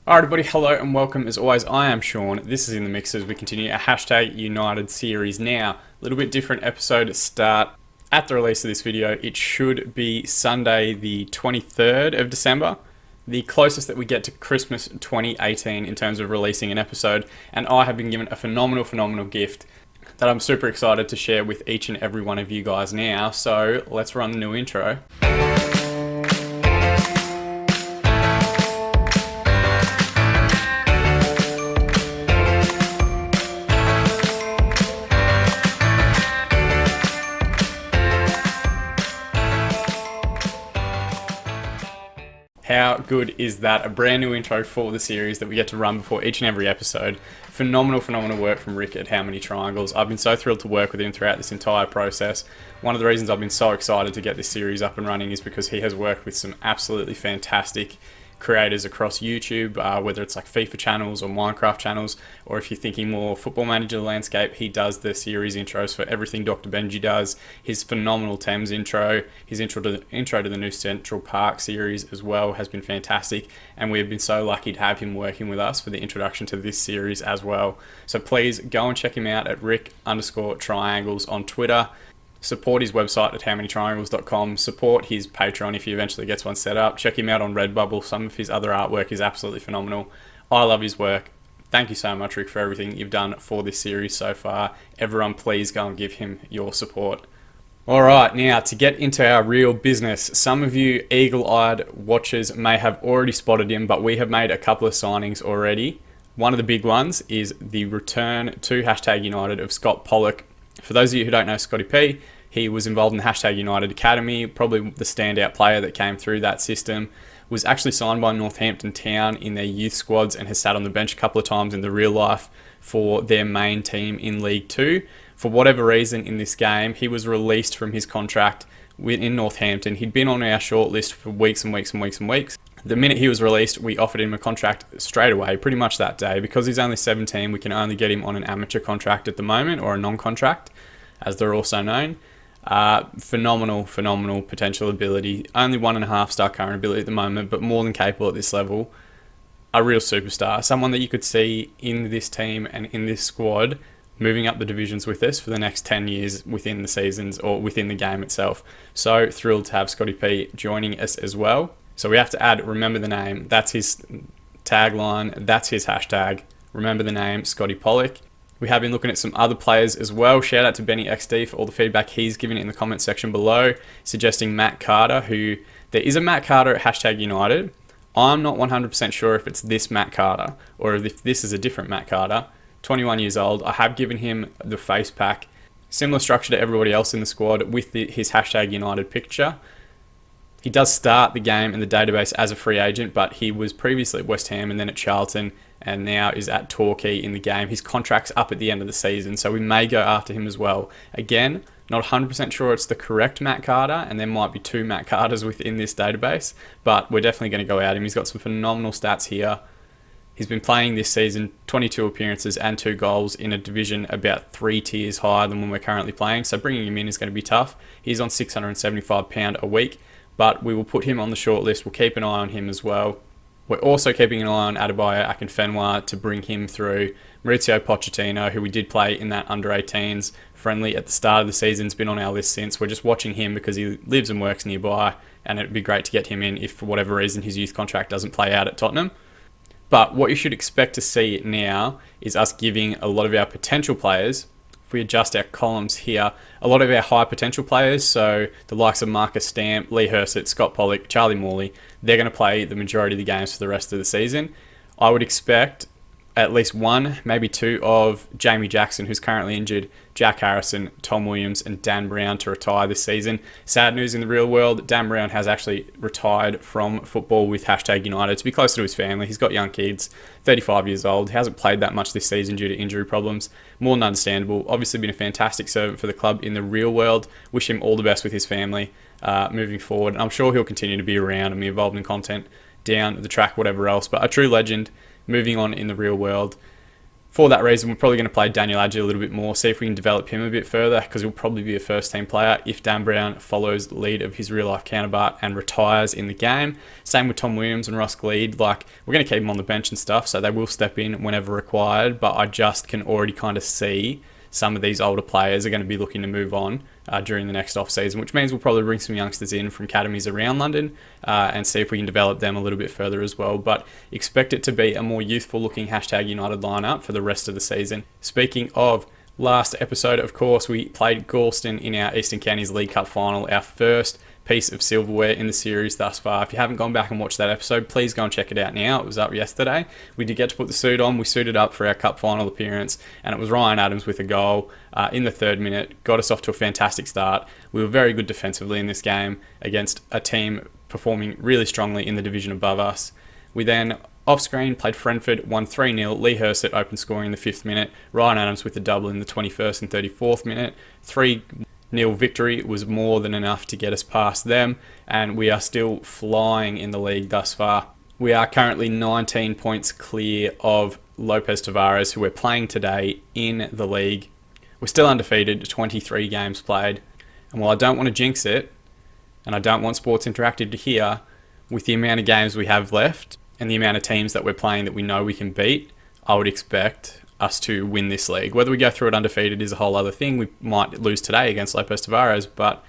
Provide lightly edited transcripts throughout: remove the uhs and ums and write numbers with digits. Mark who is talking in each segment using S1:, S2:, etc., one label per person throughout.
S1: Alright everybody, hello and welcome. As always, I am Sean. This is In The Mix as we continue our Hashtag United series. Now, a little bit different episode to start. At the release of this video, it should be Sunday the 23rd of December, the closest that we get to Christmas 2018 in terms of releasing an episode, and I have been given a phenomenal gift that I'm super excited to share with each and every one of you guys now. So let's run the new intro. How good is that? A brand new intro for the series that we get to run before each and every episode. Phenomenal work from Rick at How Many Triangles. I've been so thrilled to work with him throughout this entire process. One of the reasons I've been so excited to get this series up and running is because he has worked with some absolutely fantastic creators across YouTube, whether it's like FIFA channels or Minecraft channels, or if you're thinking more Football Manager landscape, he does the series intros for everything Dr. Benji does. His phenomenal Thames intro, his intro to the new Central Park series as well has been fantastic, and we've been so lucky to have him working with us for the introduction to this series as well. So please go and check him out at Rick_Triangles on Twitter. Support his website at howmanytriangles.com. Support his Patreon if he eventually gets one set up. Check him out on Redbubble. Some of his other artwork is absolutely phenomenal. I love his work. Thank you so much, Rick, for everything you've done for this series so far. Everyone, please go and give him your support. Alright, now to get into our real business. Some of you eagle-eyed watchers may have already spotted him, but we have made a couple of signings already. One of the big ones is the return to Hashtag United of Scott Pollock. For those of you who don't know Scotty P, he was involved in the Hashtag United Academy, probably the standout player that came through that system, was actually signed by Northampton Town in their youth squads and has sat on the bench a couple of times in the real life for their main team in League 2. For whatever reason in this game, he was released from his contract in Northampton. He'd been on our shortlist for weeks and weeks. The minute he was released, we offered him a contract straight away, pretty much that day. Because he's only 17, we can only get him on an amateur contract at the moment, or a non-contract, as they're also known. Phenomenal potential ability. Only 1.5 star current ability at the moment, but more than capable at this level. A real superstar. Someone that you could see in this team and in this squad moving up the divisions with us for the next 10 years within the seasons or within the game itself. So thrilled to have Scotty P joining us as well. So we have to add remember the name. That's his tagline. That's his hashtag. Remember the name, Scotty Pollock. We have been looking at some other players as well. Shout out to Benny XD for all the feedback he's given in the comment section below, suggesting Matt Carter, who there is a Matt Carter at Hashtag United. I'm not 100% sure if it's this Matt Carter or if this is a different Matt Carter. 21 years old. I have given him the face pack. Similar structure to everybody else in the squad with his Hashtag United picture. He does start the game in the database as a free agent, but he was previously at West Ham and then at Charlton and now is at Torquay in the game. His contract's up at the end of the season, so we may go after him as well. Again, not 100% sure it's the correct Matt Carter, and there might be two Matt Carters within this database, but we're definitely going to go at him. He's got some phenomenal stats here. He's been playing this season 22 appearances and 2 goals in a division about 3 tiers higher than when we're currently playing, so bringing him in is going to be tough. He's on £675 a week. But we will put him on the shortlist. We'll keep an eye on him as well. We're also keeping an eye on Adebayo Akinfenwa to bring him through. Maurizio Pochettino, who we did play in that under-18s friendly at the start of the season, has been on our list since. We're just watching him because he lives and works nearby, and it'd be great to get him in if for whatever reason his youth contract doesn't play out at Tottenham. But what you should expect to see now is us giving a lot of our potential players, if we adjust our columns here, a lot of our high potential players, so the likes of Marcus Stamp, Lee Herseth, Scott Pollock, Charlie Morley, they're going to play the majority of the games for the rest of the season. I would expect at least 1, maybe 2 of Jamie Jackson, who's currently injured, Jack Harrison, Tom Williams, and Dan Brown to retire this season. Sad news in the real world, Dan Brown has actually retired from football with Hashtag United to be closer to his family. He's got young kids, 35 years old. He hasn't played that much this season due to injury problems. More than understandable. Obviously been a fantastic servant for the club in the real world. Wish him all the best with his family moving forward. And I'm sure he'll continue to be around and be involved in content down the track, whatever else. But a true legend. Moving on in the real world. For that reason, we're probably going to play Daniel Adji a little bit more, see if we can develop him a bit further, because he'll probably be a first-team player if Dan Brown follows lead of his real-life counterpart and retires in the game. Same with Tom Williams and Ross Gleed. We're going to keep them on the bench and stuff, so they will step in whenever required, but I just can already kind of see some of these older players are going to be looking to move on during the next off-season, which means we'll probably bring some youngsters in from academies around London and see if we can develop them a little bit further as well. But expect it to be a more youthful-looking #United lineup for the rest of the season. Speaking of last episode, of course, we played Gorleston in our Eastern Counties League Cup final, our first piece of silverware in the series thus far. If you haven't gone back and watched that episode, please go and check it out now. It was up yesterday. We did get to put the suit on. We suited up for our cup final appearance, and it was Ryan Adams with a goal in the 3rd minute. Got us off to a fantastic start. We were very good defensively in this game against a team performing really strongly in the division above us. We then, off-screen, played Frenford, won 3-0. Lee Hersett open scoring in the 5th minute. Ryan Adams with the double in the 21st and 34th minute. 3-0 victory was more than enough to get us past them, and we are still flying in the league thus far. We are currently 19 points clear of Lopez Tavares, who we're playing today in the league. We're still undefeated, 23 games played, and while I don't want to jinx it, and I don't want Sports Interactive to hear, with the amount of games we have left and the amount of teams that we're playing that we know we can beat, I would expect us to win this league. Whether we go through it undefeated is a whole other thing. We might lose today against Lopez Tavares, but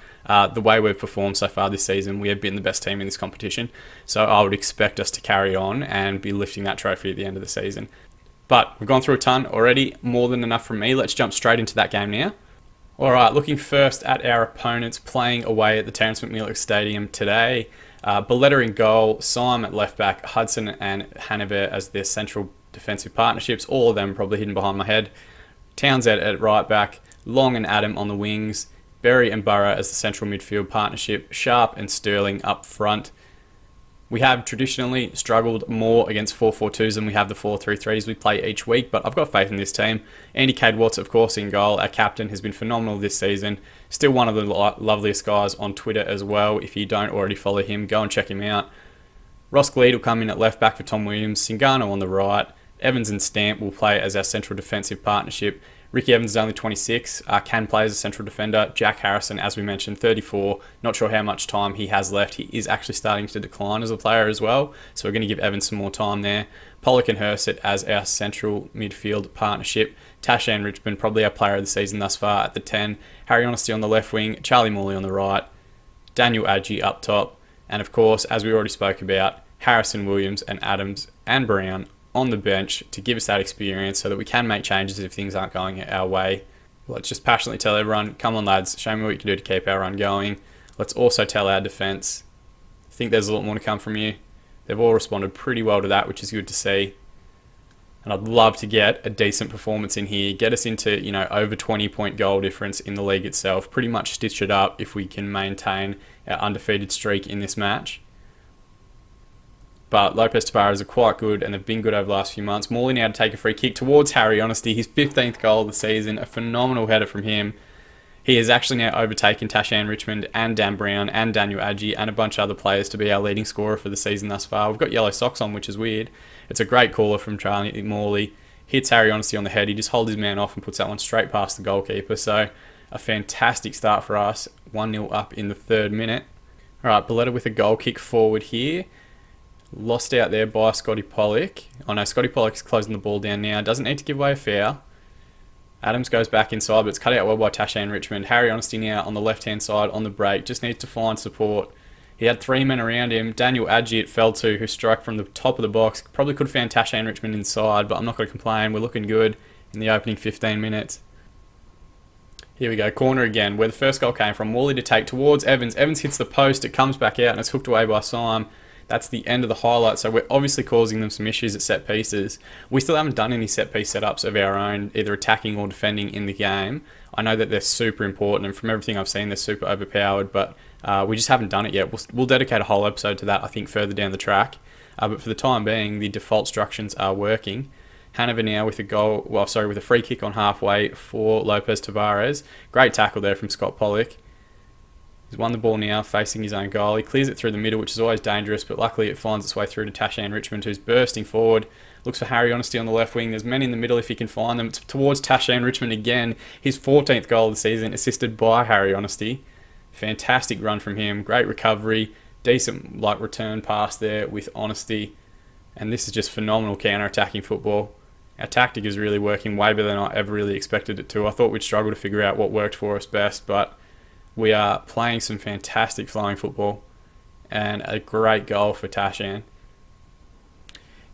S1: the way we've performed so far this season, we have been the best team in this competition. So I would expect us to carry on and be lifting that trophy at the end of the season. But we've gone through a ton already, more than enough from me. Let's jump straight into that game now. Alright, looking first at our opponents playing away at the Terence McMillan Stadium today. Boletta in goal, Syme at left back, Hudson and Hanover as their central defensive partnerships, all of them probably hidden behind my head. Townsend at right back, Long and Adam on the wings, Berry and Burrow as the central midfield partnership, Sharp and Sterling up front. We have traditionally struggled more against 4-4-2s than we have the 4-3-3s we play each week, but I've got faith in this team. Andy Cadwatts, of course, in goal. Our captain has been phenomenal this season. Still one of the loveliest guys on Twitter as well. If you don't already follow him, go and check him out. Ross Gleed will come in at left back for Tom Williams, Singano on the right, Evans and Stamp will play as our central defensive partnership. Ricky Evans is only 26, can play as a central defender. Jack Harrison, as we mentioned, 34. Not sure how much time he has left. He is actually starting to decline as a player as well, so we're going to give Evans some more time there. Pollock and Hersett as our central midfield partnership. Tashan Richmond, probably our player of the season thus far at the 10. Harry Honesty on the left wing, Charlie Morley on the right, Daniel Adji up top, and of course, as we already spoke about, Harrison, Williams and Adams and Brown on the bench to give us that experience so that we can make changes if things aren't going our way. Let's just passionately tell everyone, come on lads, show me what you can do to keep our run going. Let's also tell our defence, I think there's a lot more to come from you. They've all responded pretty well to that, which is good to see. And I'd love to get a decent performance in here, get us into, over 20-point goal difference in the league itself, pretty much stitch it up if we can maintain our undefeated streak in this match. But Lopez Tavares are quite good, and they've been good over the last few months. Morley now to take a free kick towards Harry Honesty, his 15th goal of the season, a phenomenal header from him. He has actually now overtaken Tashan Richmond and Dan Brown and Daniel Adji and a bunch of other players to be our leading scorer for the season thus far. We've got yellow socks on, which is weird. It's a great caller from Charlie Morley. Hits Harry Honesty on the head. He just holds his man off and puts that one straight past the goalkeeper. So a fantastic start for us. 1-0 up in the 3rd minute. All right, Boletta with a goal kick forward here. Lost out there by Scotty Pollock. Oh no, Scotty Pollock is closing the ball down now. Doesn't need to give away a foul. Adams goes back inside, but it's cut out well by Tashan Richmond. Harry Honesty now on the left-hand side on the break. Just needs to find support. He had 3 men around him. Daniel Adji it fell to, who struck from the top of the box. Probably could have found Tashan Richmond inside, but I'm not going to complain. We're looking good in the opening 15 minutes. Here we go, corner again, where the first goal came from. Morley to take towards Evans. Evans hits the post. It comes back out, and it's hooked away by Syme. That's the end of the highlight, so we're obviously causing them some issues at set pieces. We still haven't done any set piece setups of our own, either attacking or defending in the game. I know that they're super important, and from everything I've seen, they're super overpowered, but we just haven't done it yet. We'll dedicate a whole episode to that, I think, further down the track. But for the time being, the default instructions are working. Hanover now with with a free kick on halfway for Lopez Tavares. Great tackle there from Scott Pollock. He's won the ball now, facing his own goal. He clears it through the middle, which is always dangerous, but luckily it finds its way through to Tashan Richmond, who's bursting forward. Looks for Harry Honesty on the left wing. There's men in the middle if he can find them. It's towards Tashan Richmond again. His 14th goal of the season, assisted by Harry Honesty. Fantastic run from him. Great recovery. Decent return pass there with Honesty. And this is just phenomenal counter-attacking football. Our tactic is really working way better than I ever really expected it to. I thought we'd struggle to figure out what worked for us best, but we are playing some fantastic flowing football and a great goal for Tashan.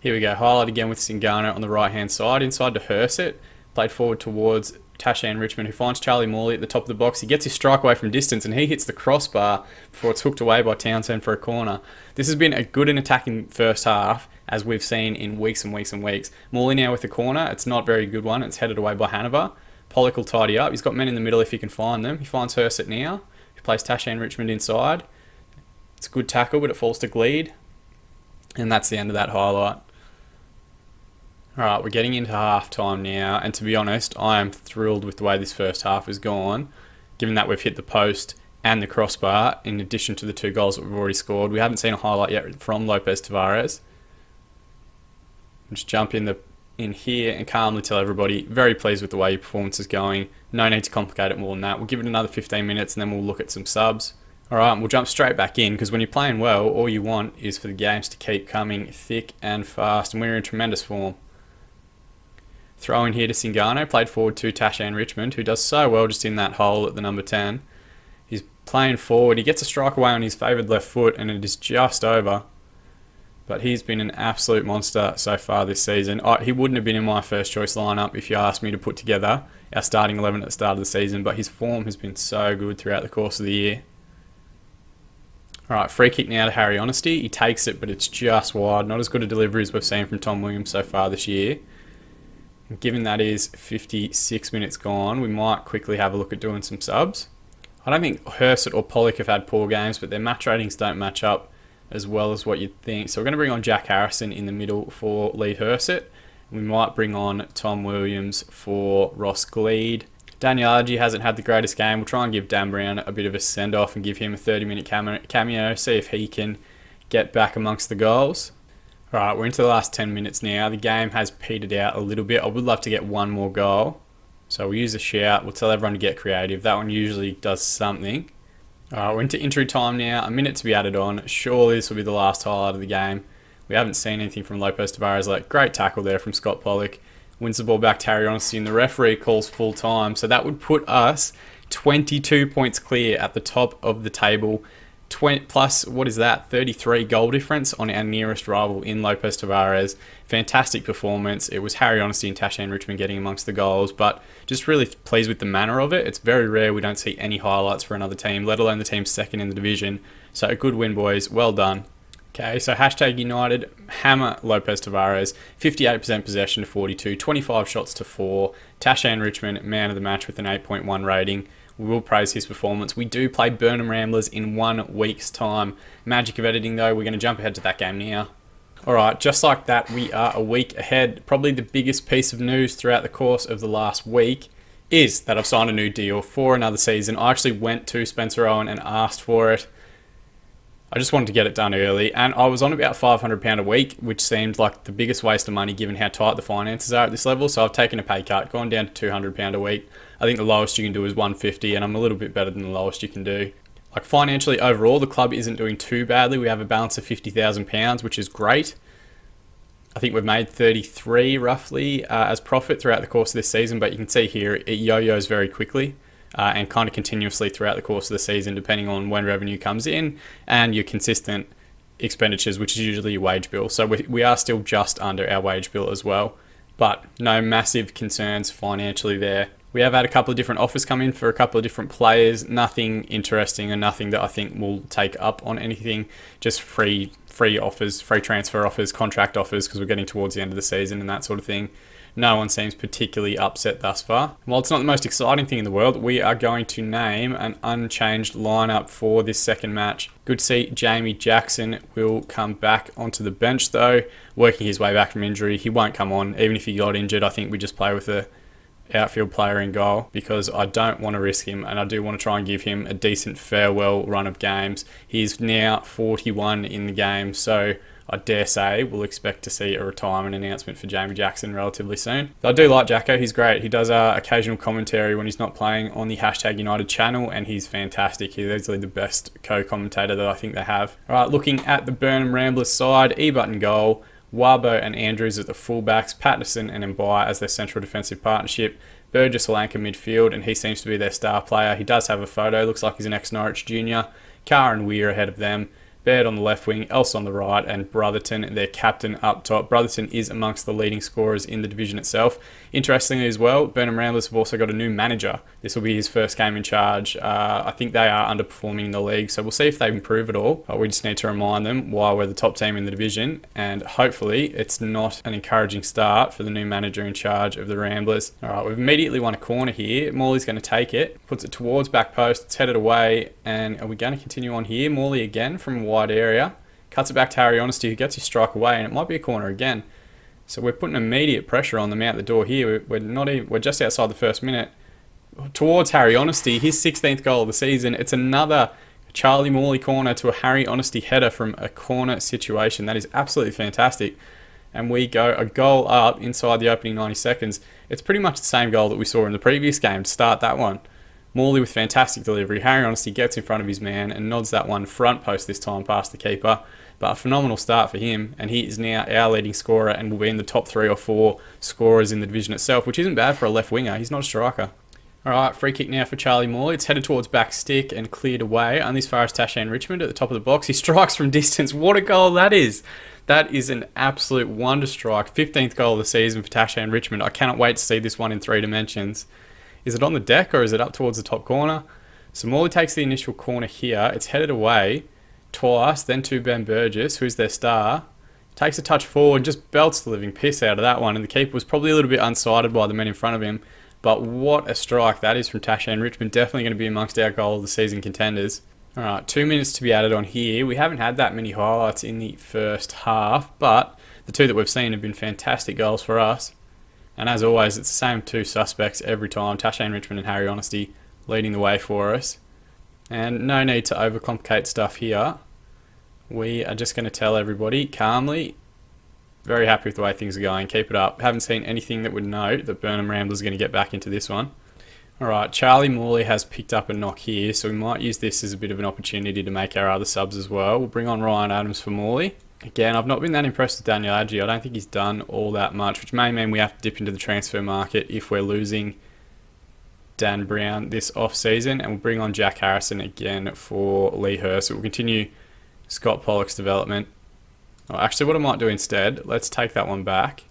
S1: Here we go, highlight again with Singano on the right-hand side, inside to Hersett, played forward towards Tashan Richmond, who finds Charlie Morley at the top of the box. He gets his strike away from distance and he hits the crossbar before it's hooked away by Townsend for a corner. This has been a good and attacking first half, as we've seen in weeks and weeks and weeks. Morley now with the corner. It's not a very good one. It's headed away by Hanover. Pollock will tidy up. He's got men in the middle if he can find them. He finds Hersett now. He plays Tashan Richmond inside. It's a good tackle, but it falls to Gleed. And that's the end of that highlight. Alright, we're getting into half-time now, and to be honest, I am thrilled with the way this first half has gone, given that we've hit the post and the crossbar, in addition to the 2 goals that we've already scored. We haven't seen a highlight yet from Lopez Tavares. Just jump in here and calmly tell everybody, very pleased with the way your performance is going. No need to complicate it more than that. We'll give it another 15 minutes and then we'll look at some subs. Alright, we'll jump straight back in, because when you're playing well, all you want is for the games to keep coming thick and fast, and we're in tremendous form. Throw in here to Singano, played forward to Tashan Richmond, who does so well just in that hole at the number 10. He's playing forward, he gets a strike away on his favoured left foot and it is just over. But he's been an absolute monster so far this season. He wouldn't have been in my first choice lineup if you asked me to put together our starting 11 at the start of the season, but his form has been so good throughout the course of the year. Alright, free kick now to Harry Honesty. He takes it, but it's just wide. Not as good a delivery as we've seen from Tom Williams so far this year. Given that is 56 minutes gone, we might quickly have a look at doing some subs. I don't think Hersett or Pollock have had poor games, but their match ratings don't match up as well as what you'd think. So we're going to bring on Jack Harrison in the middle for Lee Hersett. We might bring on Tom Williams for Ross Gleed. Daniel Argy hasn't had the greatest game. We'll try and give Dan Brown a bit of a send-off and give him a 30-minute cameo, see if he can get back amongst the goals. Alright, we're into the last 10 minutes now. The game has petered out a little bit. I would love to get one more goal. So we'll use a shout. We'll tell everyone to get creative. That one usually does something. Alright, we're into injury time now. A minute to be added on. Surely this will be the last highlight of the game. We haven't seen anything from Lopez Tavares. Great tackle there from Scott Pollock. Wins the ball back to Harry Honesty and the referee calls full time. So that would put us 22 points clear at the top of the table. 20 plus, what is that, 33 goal difference on our nearest rival in Lopez Tavares. Fantastic performance. It was Harry Honesty and Tashan Richmond getting amongst the goals, but just really pleased with the manner of it. It's very rare we don't see any highlights for another team, let alone the team second in the division. So a good win, boys. Well done. Okay, so hashtag United, hammer Lopez Tavares, 58% possession to 42, 25 shots to 4. Tashan Richmond, man of the match with an 8.1 rating. We will praise his performance. We do play Burnham Ramblers in 1 week's time. Magic of editing though, we're going to jump ahead to that game now. Alright, just like that, we are a week ahead. Probably the biggest piece of news throughout the course of the last week is that I've signed a new deal for another season. I actually went to Spencer Owen and asked for it. I just wanted to get it done early, and I was on about £500 a week, which seemed like the biggest waste of money given how tight the finances are at this level. So I've taken a pay cut, gone down to £200 a week. I think the lowest you can do is £150, and I'm a little bit better than the lowest you can do. Financially overall, the club isn't doing too badly. We have a balance of £50,000, which is great. I think we've made 33 roughly as profit throughout the course of this season, but you can see here it yo-yos very quickly. And kind of continuously throughout the course of the season, depending on when revenue comes in and your consistent expenditures, which is usually your wage bill. So we are still just under our wage bill as well, but no massive concerns financially there. We have had a couple of different offers come in for a couple of different players. Nothing interesting and nothing that I think will take up on anything. Just free offers, free transfer offers, contract offers, because we're getting towards the end of the season and that sort of thing. No one seems particularly upset thus far. While it's not the most exciting thing in the world, we are going to name an unchanged lineup for this second match. Good to see Jamie Jackson will come back onto the bench though, working his way back from injury. He won't come on. Even if he got injured, I think we just play with a outfield player in goal because I don't want to risk him, and I do want to try and give him a decent farewell run of games. He's now 41 in the game, so I dare say we'll expect to see a retirement announcement for Jamie Jackson relatively soon. I do like Jacko, he's great. He does occasional commentary when he's not playing on the #United channel, and he's fantastic. He's easily the best co-commentator that I think they have. Alright, looking at the Burnham Ramblers side, Ebert in goal, Warbo and Andrews as the fullbacks, Patterson and Mbai as their central defensive partnership, Burgess will anchor midfield, and he seems to be their star player. He does have a photo, looks like he's an ex-Norwich junior. Carr and Weir ahead of them. Baird on the left wing, Else on the right, and Brotherton, their captain, up top. Brotherton is amongst the leading scorers in the division itself. Interestingly as well, Burnham Ramblers have also got a new manager. This will be his first game in charge. I think they are underperforming in the league, so we'll see if they improve at all. We just need to remind them why we're the top team in the division, and hopefully it's not an encouraging start for the new manager in charge of the Ramblers. Alright, we've immediately won a corner here. Morley's going to take it, puts it towards back post, it's headed away, and are we going to continue on here? Morley again from wide area, cuts it back to Harry Honesty, who gets his strike away, and it might be a corner again. So we're putting immediate pressure on them out the door here. We're just outside the first minute. Towards Harry Honesty, his 16th goal of the season. It's another Charlie Morley corner to a Harry Honesty header from a corner situation. That is absolutely fantastic. And we go a goal up inside the opening 90 seconds. It's pretty much the same goal that we saw in the previous game to start that one. Morley with fantastic delivery. Harry Honesty gets in front of his man and nods that one front post this time past the keeper. But a phenomenal start for him, and he is now our leading scorer and will be in the top 3 or 4 scorers in the division itself, which isn't bad for a left winger. He's not a striker. Alright, free kick now for Charlie Morley. It's headed towards back stick and cleared away, only as far as Tashan Richmond at the top of the box. He strikes from distance. What a goal that is! That is an absolute wonder strike. 15th goal of the season for Tashan Richmond. I cannot wait to see this one in 3 dimensions. Is it on the deck or is it up towards the top corner? So Morley takes the initial corner here. It's headed away twice, then to Ben Burgess, who's their star. Takes a touch forward and just belts the living piss out of that one. And the keeper was probably a little bit unsighted by the men in front of him. But what a strike that is from Tashan Richmond. Definitely going to be amongst our goal of the season contenders. Alright, 2 minutes to be added on here. We haven't had that many highlights in the first half, but the 2 that we've seen have been fantastic goals for us. And as always, it's the same 2 suspects every time. Tashan Richmond and Harry Honesty leading the way for us. And no need to overcomplicate stuff here. We are just going to tell everybody calmly, very happy with the way things are going. Keep it up. Haven't seen anything that would note that Burnham Ramblers are going to get back into this one. Alright, Charlie Morley has picked up a knock here, so we might use this as a bit of an opportunity to make our other subs as well. We'll bring on Ryan Adams for Morley. Again, I've not been that impressed with Daniel Adji. I don't think he's done all that much, which may mean we have to dip into the transfer market if we're losing Dan Brown this off-season, and we'll bring on Jack Harrison again for Lee Hurst. We'll continue Scott Pollock's development. Oh, actually, what I might do instead, let's take that one back.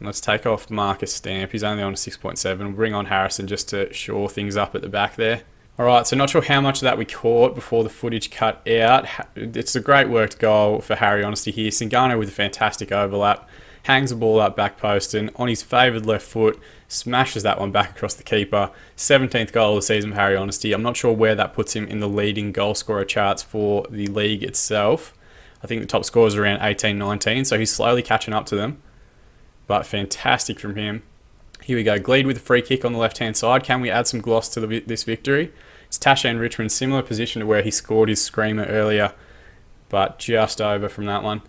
S1: And let's take off Marcus Stamp. He's only on a 6.7. We'll bring on Harrison just to shore things up at the back there. Alright, so not sure how much of that we caught before the footage cut out. It's a great worked goal for Harry Honesty here. Singano with a fantastic overlap. Hangs the ball up back post and on his favoured left foot, smashes that one back across the keeper. 17th goal of the season for Harry Honesty. I'm not sure where that puts him in the leading goal scorer charts for the league itself. I think the top score is around 18, 19, so he's slowly catching up to them. But fantastic from him. Here we go, Gleed with a free kick on the left-hand side. Can we add some gloss to this victory? It's Tashan Richmond, similar position to where he scored his screamer earlier, but just over from that one.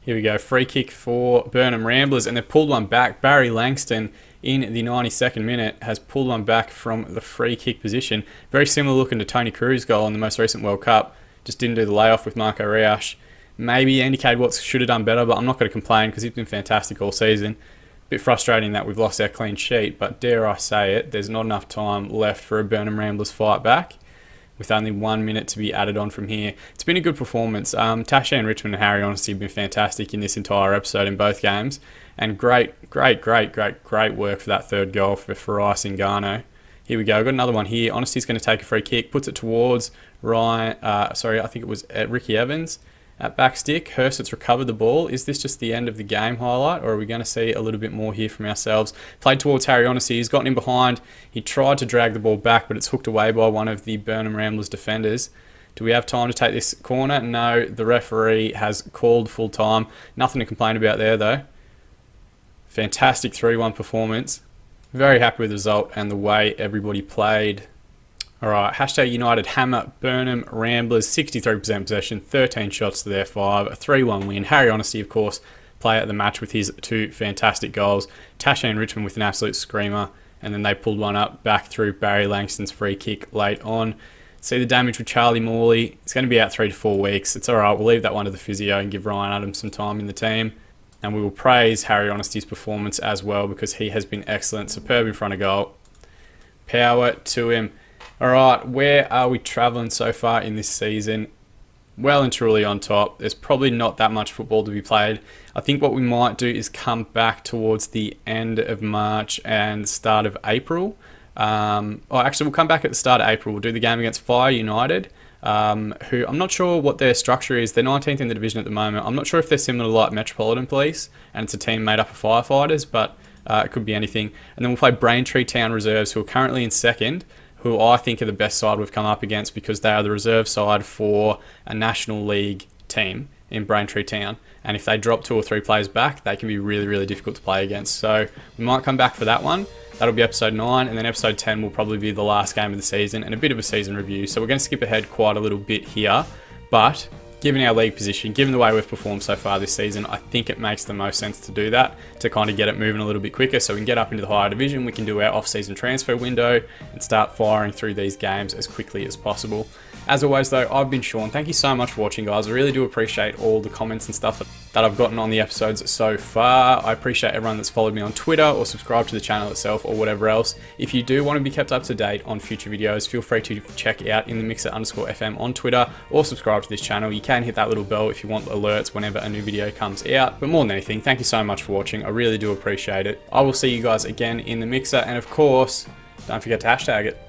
S1: Here we go, free kick for Burnham Ramblers, and they've pulled one back. Barry Langston, in the 92nd minute, has pulled one back from the free kick position. Very similar looking to Tony Cruz's goal in the most recent World Cup. Just didn't do the layoff with Marco Riach. Maybe Andy Cade-Watts should have done better, but I'm not going to complain because he's been fantastic all season. Bit frustrating that we've lost our clean sheet, but dare I say it, there's not enough time left for a Burnham Ramblers fight back, with only 1 minute to be added on from here. It's been a good performance. Tashan Richmond and Harry Honesty have been fantastic in this entire episode in both games, and great work for that third goal for Farai Singano. Here we go, got another one here. Honesty's going to take a free kick, puts it towards Ryan, I think it was Ricky Evans. At back stick, Hurst's recovered the ball. Is this just the end of the game highlight, or are we going to see a little bit more here from ourselves? Played towards Harry Honesty. He's gotten in behind. He tried to drag the ball back, but it's hooked away by one of the Burnham Ramblers defenders. Do we have time to take this corner? No, the referee has called full time. Nothing to complain about there, though. Fantastic 3-1 performance. Very happy with the result and the way everybody played. Alright, hashtag United Hammer, Burnham, Ramblers, 63% possession, 13 shots to their 5, a 3-1 win. Harry Honesty, of course, player of the match with his 2 fantastic goals. Tashi and Richmond with an absolute screamer, and then they pulled one up back through Barry Langston's free kick late on. See the damage with Charlie Morley. It's going to be out 3 to 4 weeks. It's alright, we'll leave that one to the physio and give Ryan Adams some time in the team. And we will praise Harry Honesty's performance as well because he has been excellent, superb in front of goal. Power to him. Alright, where are we travelling so far in this season? Well and truly on top. There's probably not that much football to be played. I think what we might do is come back towards the end of March and start of April. Actually, we'll come back at the start of April. We'll do the game against Fire United, who I'm not sure what their structure is. They're 19th in the division at the moment. I'm not sure if they're similar to like Metropolitan Police, and it's a team made up of firefighters, but it could be anything. And then we'll play Braintree Town Reserves, who are currently in second, who I think are the best side we've come up against because they are the reserve side for a National League team in Braintree Town. And if they drop 2 or 3 players back, they can be really, really difficult to play against. So we might come back for that one. That'll be episode 9, and then episode 10 will probably be the last game of the season and a bit of a season review. So we're going to skip ahead quite a little bit here, but given our league position, given the way we've performed so far this season, I think it makes the most sense to do that, to kind of get it moving a little bit quicker so we can get up into the higher division, we can do our off-season transfer window and start firing through these games as quickly as possible. As always though, I've been Sean. Thank you so much for watching, guys. I really do appreciate all the comments and stuff that I've gotten on the episodes so far. I appreciate everyone that's followed me on Twitter or subscribed to the channel itself or whatever else. If you do want to be kept up to date on future videos, feel free to check out InTheMixer_FM on Twitter or subscribe to this channel. You can hit that little bell if you want alerts whenever a new video comes out. But more than anything, thank you so much for watching. I really do appreciate it. I will see you guys again in the mixer, and of course, don't forget to hashtag it.